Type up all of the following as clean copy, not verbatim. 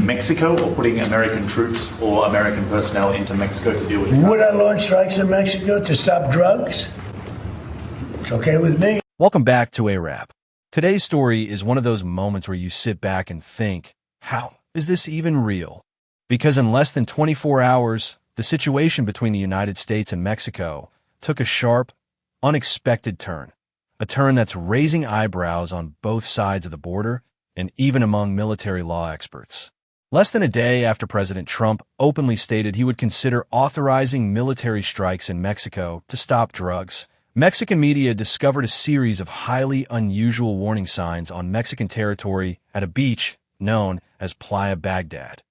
Mexico or putting American troops or American personnel into Mexico to deal with it? Would I launch strikes in Mexico to stop drugs? It's okay with me. Welcome back to A-Wrap. Today's story is one of those moments where you sit back and think, how is this even real? Because in less than 24 hours, the situation between the United States and Mexico took a sharp, unexpected turn. A turn that's raising eyebrows on both sides of the border and even among military law experts. Less than a day after President Trump openly stated he would consider authorizing military strikes in Mexico to stop drugs, Mexican media discovered a series of highly unusual warning signs on Mexican territory at a beach known as Playa Baghdad,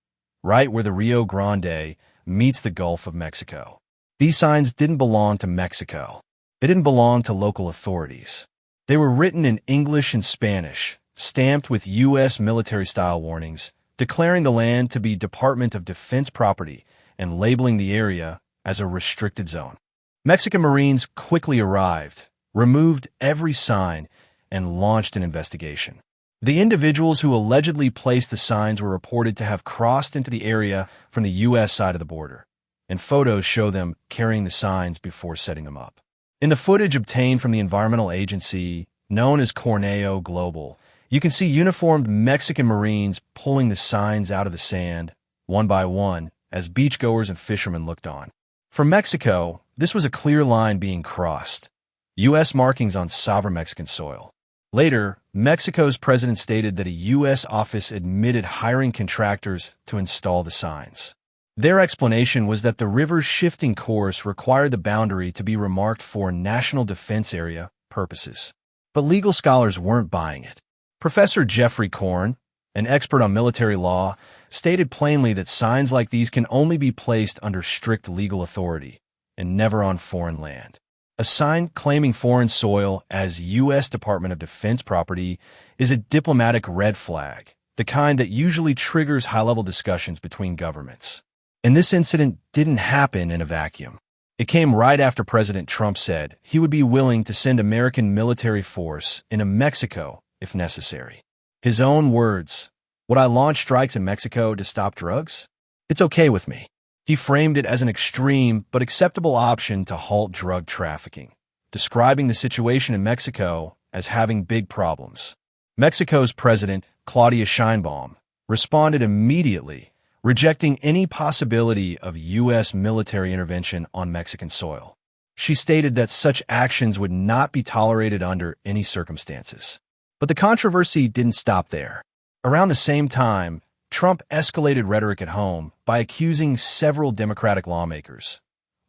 right where the Rio Grande meets the Gulf of Mexico. These signs didn't belong to Mexico. They didn't belong to local authorities. They were written in English and Spanish, stamped with U.S. military-style warnings, declaring the land to be Department of Defense property and labeling the area as a restricted zone. Mexican Marines quickly arrived, removed every sign, and launched an investigation. The individuals who allegedly placed the signs were reported to have crossed into the area from the U.S. side of the border, and photos show them carrying the signs before setting them up. In the footage obtained from the environmental agency known as Corneo Global, you can see uniformed Mexican Marines pulling the signs out of the sand, one by one, as beachgoers and fishermen looked on. For Mexico, this was a clear line being crossed, U.S. markings on sovereign Mexican soil. Later, Mexico's president stated that a U.S. office admitted hiring contractors to install the signs. Their explanation was that the river's shifting course required the boundary to be remarked for national defense area purposes. But legal scholars weren't buying it. Professor Jeffrey Korn, an expert on military law, stated plainly that signs like these can only be placed under strict legal authority and never on foreign land. A sign claiming foreign soil as U.S. Department of Defense property is a diplomatic red flag, the kind that usually triggers high-level discussions between governments. And this incident didn't happen in a vacuum. It came right after President Trump said he would be willing to send American military force into Mexico if necessary. His own words, "Would I launch strikes in Mexico to stop drugs? It's okay with me." He framed it as an extreme but acceptable option to halt drug trafficking, describing the situation in Mexico as having big problems. Mexico's President, Claudia Sheinbaum, responded immediately, rejecting any possibility of U.S. military intervention on Mexican soil. She stated that such actions would not be tolerated under any circumstances. But the controversy didn't stop there. Around the same time, Trump escalated rhetoric at home by accusing several Democratic lawmakers,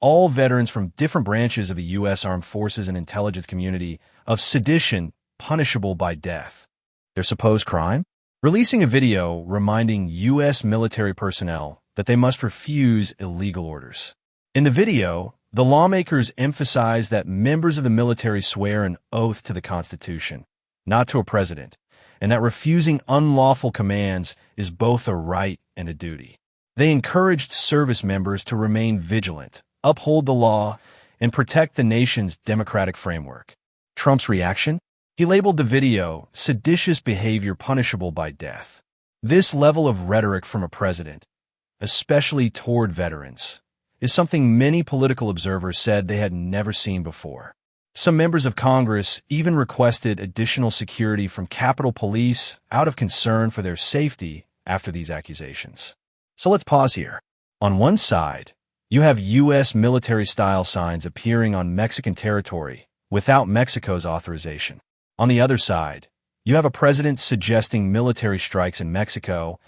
all veterans from different branches of the U.S. Armed Forces and intelligence community, of sedition punishable by death. Their supposed crime? Releasing a video reminding U.S. military personnel that they must refuse illegal orders. In the video, the lawmakers emphasize that members of the military swear an oath to the Constitution, not to a president, and that refusing unlawful commands is both a right and a duty. They encouraged service members to remain vigilant, uphold the law, and protect the nation's democratic framework. Trump's reaction? He labeled the video seditious behavior punishable by death. This level of rhetoric from a president, especially toward veterans, is something many political observers said they had never seen before. Some members of Congress even requested additional security from Capitol Police out of concern for their safety after these accusations. So let's pause here. On one side, you have U.S. military-style signs appearing on Mexican territory without Mexico's authorization. On the other side, you have a president suggesting military strikes in Mexico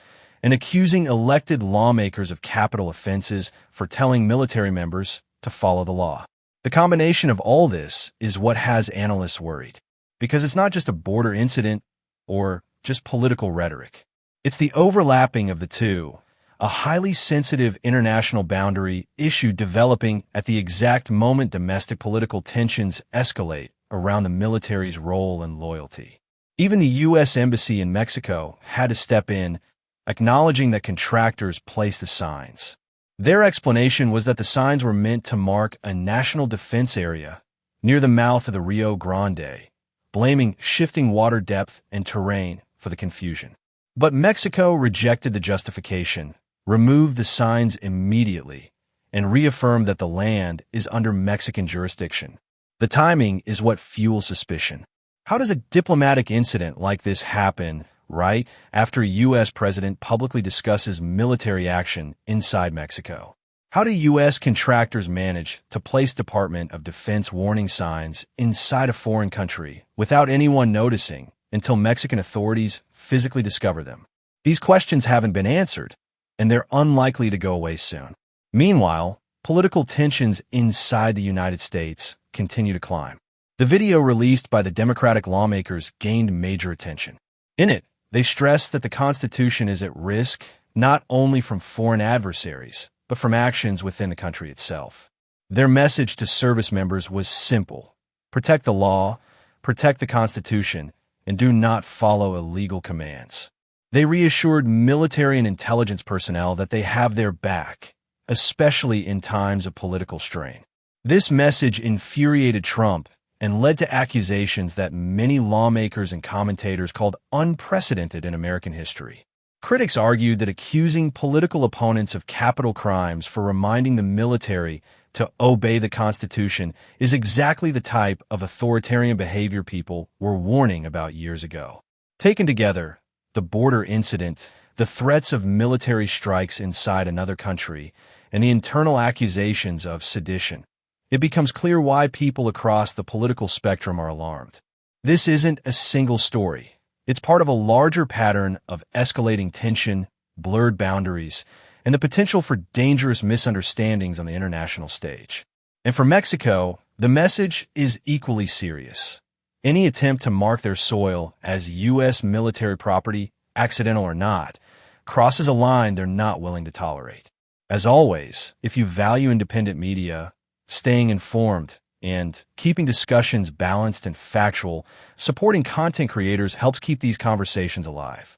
and accusing elected lawmakers of capital offenses for telling military members to follow the law. The combination of all this is what has analysts worried, because it's not just a border incident or just political rhetoric. It's the overlapping of the two, a highly sensitive international boundary issue developing at the exact moment domestic political tensions escalate around the military's role and loyalty. Even the U.S. Embassy in Mexico had to step in, acknowledging that contractors placed the signs. Their explanation was that the signs were meant to mark a national defense area near the mouth of the Rio Grande, blaming shifting water depth and terrain for the confusion. But Mexico rejected the justification, removed the signs immediately, and reaffirmed that the land is under Mexican jurisdiction. The timing is what fuels suspicion. How does a diplomatic incident like this happen right after a U.S. president publicly discusses military action inside Mexico? How do U.S. contractors manage to place Department of Defense warning signs inside a foreign country without anyone noticing until Mexican authorities physically discover them? These questions haven't been answered, and they're unlikely to go away soon. Meanwhile, political tensions inside the United States continue to climb. The video released by the Democratic lawmakers gained major attention. In it, they stressed that the Constitution is at risk not only from foreign adversaries, but from actions within the country itself. Their message to service members was simple: protect the law, protect the Constitution, and do not follow illegal commands. They reassured military and intelligence personnel that they have their back, especially in times of political strain. This message infuriated Trump and led to accusations that many lawmakers and commentators called unprecedented in American history. Critics argued that accusing political opponents of capital crimes for reminding the military to obey the Constitution is exactly the type of authoritarian behavior people were warning about years ago. Taken together, the border incident, the threats of military strikes inside another country, and the internal accusations of sedition, it becomes clear why people across the political spectrum are alarmed. This isn't a single story. It's part of a larger pattern of escalating tension, blurred boundaries, and the potential for dangerous misunderstandings on the international stage. And for Mexico, the message is equally serious. Any attempt to mark their soil as U.S. military property, accidental or not, crosses a line they're not willing to tolerate. As always, if you value independent media, staying informed, and keeping discussions balanced and factual, supporting content creators helps keep these conversations alive.